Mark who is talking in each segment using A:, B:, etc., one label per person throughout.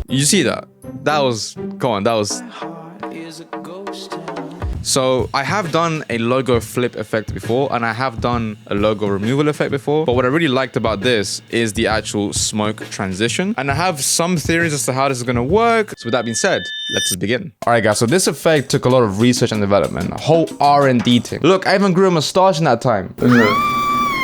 A: You see that? That was, come on, that was. So I have done a logo flip effect before, and I have done a logo removal effect before. But what I really liked about this is the actual smoke transition. And I have some theories as to how this is going to work. So with that being said, let's just begin. All right, guys. So this effect took a lot of research and development, a whole R&D thing. Look, I even grew a mustache in that time.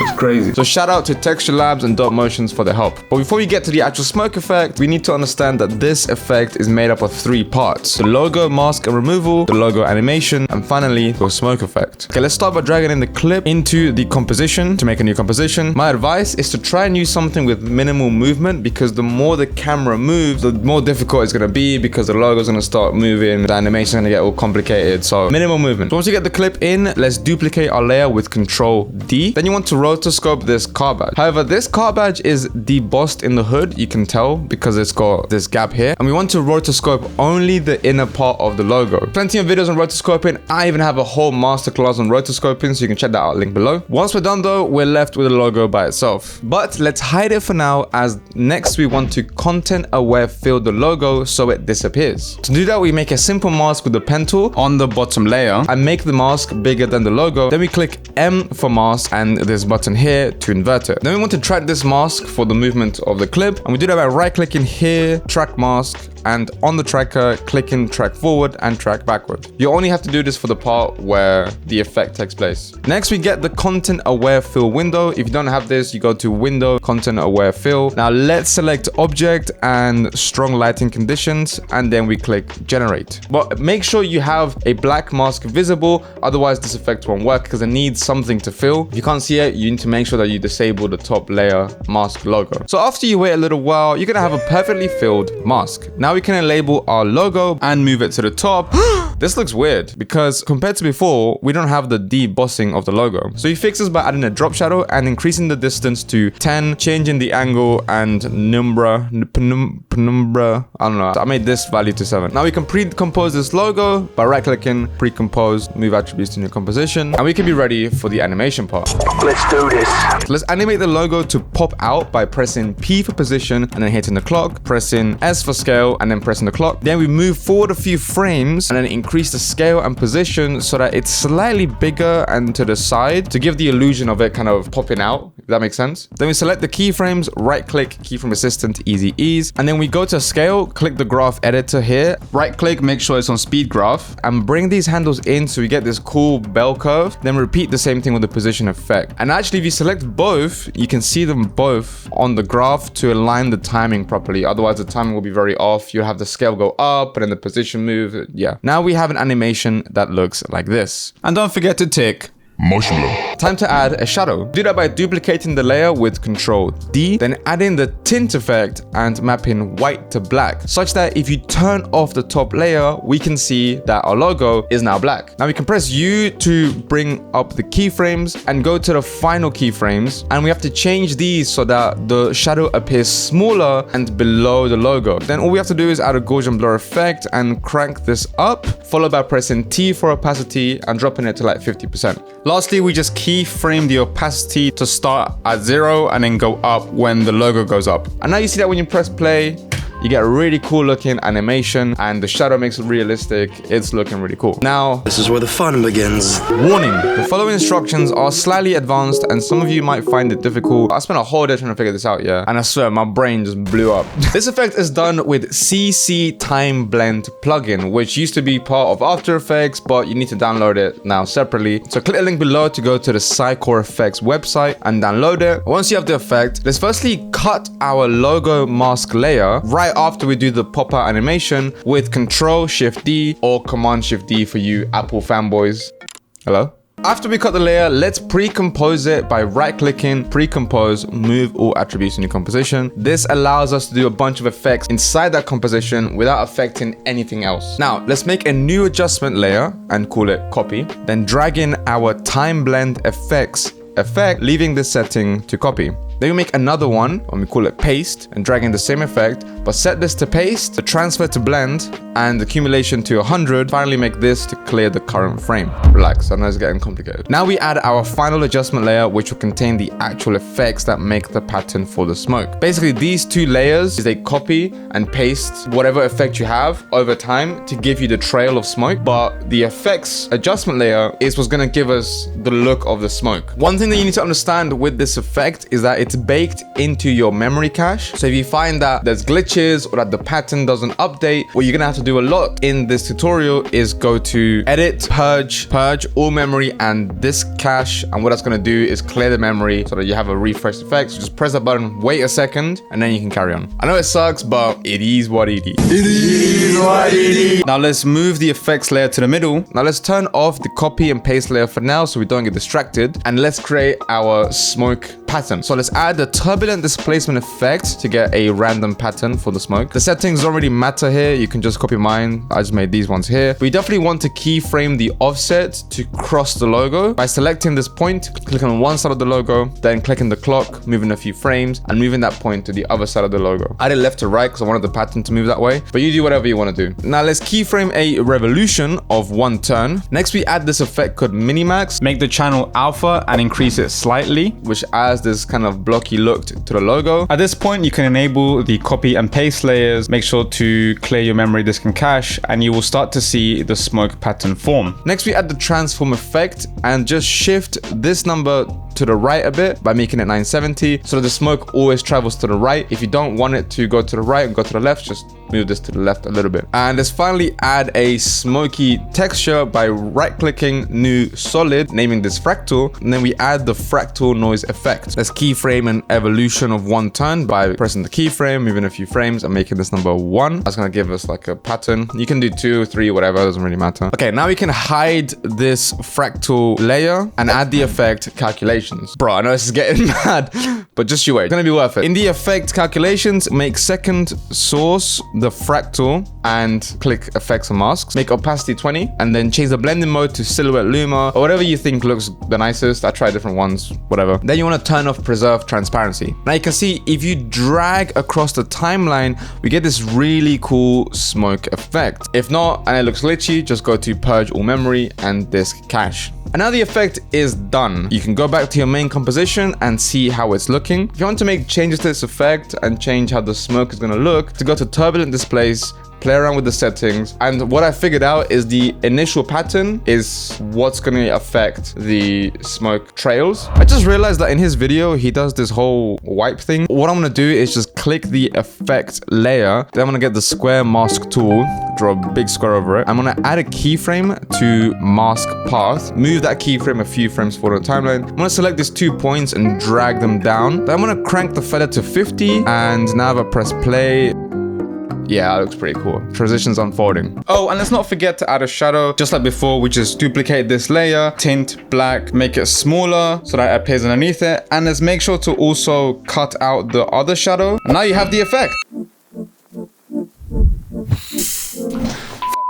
A: It's crazy. So shout out to Texture Labs and Dot Motions for the help. But before we get to the actual smoke effect, we need to understand that this effect is made up of 3 parts: the logo, mask, and removal, the logo animation, and finally the smoke effect. Okay, let's start by dragging in the clip into the composition to make a new composition. My advice is to try and use something with minimal movement, because the more the camera moves, the more difficult it's going to be, because the logo is going to start moving, the animation is going to get all complicated. So minimal movement. So once you get the clip in, let's duplicate our layer with Control D. Then you want to rotoscope this car badge. However, this car badge is debossed in the hood, you can tell, because it's got this gap here. And we want to rotoscope only the inner part of the logo. Plenty of videos on rotoscoping. I even have a whole masterclass on rotoscoping, so you can check that out, link below. Once we're done though, we're left with the logo by itself. But let's hide it for now, as next we want to content aware fill the logo so it disappears. To do that, we make a simple mask with the pen tool on the bottom layer and make the mask bigger than the logo. Then we click M for mask and this button here to invert it. Then we want to track this mask for the movement of the clip, and we do that by right clicking here, track mask, and on the tracker, clicking track forward and track backward. You only have to do this for the part where the effect takes place. Next, we get the content aware fill window. If you don't have this, you go to window, content aware fill. Now let's select object and strong lighting conditions, and then we click generate. But make sure you have a black mask visible, otherwise this effect won't work, because it needs something to fill. If you can't see it, you need to make sure that you disable the top layer mask logo. So after you wait a little while, you're gonna have a perfectly filled mask. Now we can label our logo and move it to the top. This looks weird because compared to before, we don't have the debossing of the logo. So you fix this by adding a drop shadow and increasing the distance to 10, changing the angle and penumbra, I don't know. I made this value to 7. Now we can pre-compose this logo by right-clicking, pre-compose, move attributes to new composition, and we can be ready for the animation part.
B: Let's do this.
A: So let's animate the logo to pop out by pressing P for position and then hitting the clock, pressing S for scale and then pressing the clock. Then we move forward a few frames and then increase the scale and position so that it's slightly bigger and to the side to give the illusion of it kind of popping out, if that makes sense. Then we select the keyframes, right click, keyframe assistant, easy ease, and then we go to scale, click the graph editor here, right click, make sure it's on speed graph, and bring these handles in so we get this cool bell curve. Then repeat the same thing with the position effect. And actually, if you select both, you can see them both on the graph to align the timing properly. Otherwise, the timing will be very off. You'll have the scale go up and then the position move. Yeah. Now we have an animation that looks like this. And don't forget to tick
C: motion blur.
A: Time to add a shadow. Do that by duplicating the layer with Control D, then adding the tint effect and mapping white to black, such that if you turn off the top layer, we can see that our logo is now black. Now we can press U to bring up the keyframes and go to the final keyframes, and we have to change these so that the shadow appears smaller and below the logo. Then all we have to do is add a Gaussian blur effect and crank this up, followed by pressing T for opacity and dropping it to like 50%. Lastly, we just keyframe the opacity to start at 0 and then go up when the logo goes up. And now you see that when you press play, you get a really cool looking animation and the shadow makes it realistic. It's looking really cool. Now,
B: this is where the fun begins.
A: Warning, the following instructions are slightly advanced and some of you might find it difficult. I spent a whole day trying to figure this out, yeah. And I swear, my brain just blew up. This effect is done with CC Time Blend plugin, which used to be part of After Effects, but you need to download it now separately. So click the link below to go to the Cycore Effects website and download it. Once you have the effect, let's firstly cut our logo mask layer right after we do the pop-out animation with Control-Shift-D or Command-Shift-D for you Apple fanboys. Hello? After we cut the layer, let's pre-compose it by right-clicking, pre-compose, move all attributes in your composition. This allows us to do a bunch of effects inside that composition without affecting anything else. Now, let's make a new adjustment layer and call it copy. Then drag in our time blend effect, leaving this setting to copy. Then we make another one, and we call it paste, and drag in the same effect, but set this to paste, the transfer to blend, and accumulation to 100. Finally make this to clear the current frame. Relax, I know it's getting complicated. Now we add our final adjustment layer, which will contain the actual effects that make the pattern for the smoke. Basically, these two layers is a copy and paste whatever effect you have over time to give you the trail of smoke, but the effects adjustment layer is what's gonna give us the look of the smoke. One thing that you need to understand with this effect is that it's baked into your memory cache. So if you find that there's glitches or that the pattern doesn't update, what you're gonna have to do a lot in this tutorial is go to edit, purge all memory and this cache, and what that's gonna do is clear the memory so that you have a refresh effect. So just press that button, wait a second, and then you can carry on. I know it sucks, but it is what it is. It is what it is. Now let's move the effects layer to the middle. Now let's turn off the copy and paste layer for now so we don't get distracted, and let's create our smoke pattern. So let's add the turbulent displacement effect to get a random pattern for the smoke. The settings don't really matter here. You can just copy mine. I just made these ones here. We definitely want to keyframe the offset to cross the logo by selecting this point, clicking on one side of the logo, then clicking the clock, moving a few frames, and moving that point to the other side of the logo. I did left to right because I wanted the pattern to move that way, but you do whatever you want to do. Now let's keyframe a revolution of 1 turn. Next, we add this effect called Minimax. Make the channel alpha and increase it slightly, which adds this kind of blocky look to the logo. At this point, you can enable the copy and paste layers. Make sure to clear your memory disk and cache, and you will start to see the smoke pattern form. Next, we add the transform effect and just shift this number to the right a bit by making it 970 so that the smoke always travels to the right. If you don't want it to go to the right and go to the left, just move this to the left a little bit. And let's finally add a smoky texture by right-clicking new solid, naming this fractal, and then we add the fractal noise effect. Let's keyframe an evolution of 1 turn by pressing the keyframe, moving a few frames, and making this number 1. That's gonna give us like a pattern. You can do 2, 3, whatever, doesn't really matter. Okay, now we can hide this fractal layer and add the effect calculation. Bro, I know this is getting mad, but just you wait. It's gonna be worth it. In the effect calculations, make second source the fractal and click effects and masks. Make opacity 20 and then change the blending mode to silhouette luma or whatever you think looks the nicest. I tried different ones, whatever. Then you want to turn off preserve transparency. Now you can see if you drag across the timeline, we get this really cool smoke effect. If not, and it looks glitchy, just go to purge all memory and disk cache. And now the effect is done. You can go back to your main composition and see how it's looking. If you want to make changes to this effect and change how the smoke is gonna look, to go to turbulent displays, play around with the settings, and what I figured out is the initial pattern is what's gonna affect the smoke trails. I just realized that in his video, he does this whole wipe thing. What I'm gonna do is just click the effect layer, then I'm gonna get the square mask tool, draw a big square over it. I'm gonna add a keyframe to mask path, move that keyframe a few frames forward on the timeline. I'm gonna select these 2 points and drag them down. Then I'm gonna crank the feather to 50, and now if I press play, yeah, that looks pretty cool. Transitions unfolding. Oh, and let's not forget to add a shadow. Just like before, we just duplicate this layer, tint black, make it smaller so that it appears underneath it. And let's make sure to also cut out the other shadow. And now you have the effect.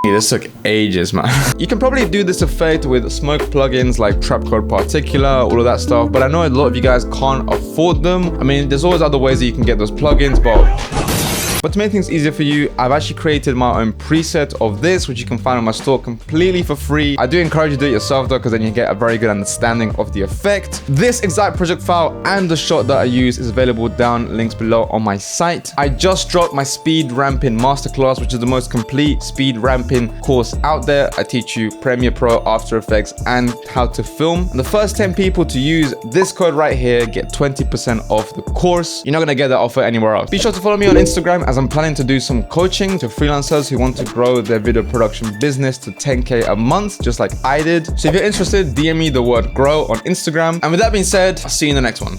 A: This took ages, man. You can probably do this effect with smoke plugins like Trapcode Particular, all of that stuff, but I know a lot of you guys can't afford them. I mean, there's always other ways that you can get those plugins, but to make things easier for you, I've actually created my own preset of this, which you can find on my store completely for free. I do encourage you to do it yourself though, because then you get a very good understanding of the effect. This exact project file and the shot that I use is available down, links below on my site. I just dropped my speed ramping masterclass, which is the most complete speed ramping course out there. I teach you Premiere Pro, After Effects, and how to film. And the first 10 people to use this code right here get 20% off the course. You're not gonna get that offer anywhere else. Be sure to follow me on Instagram, as I'm planning to do some coaching to freelancers who want to grow their video production business to 10K a month, just like I did. So if you're interested, DM me the word grow on Instagram. And with that being said, I'll see you in the next one.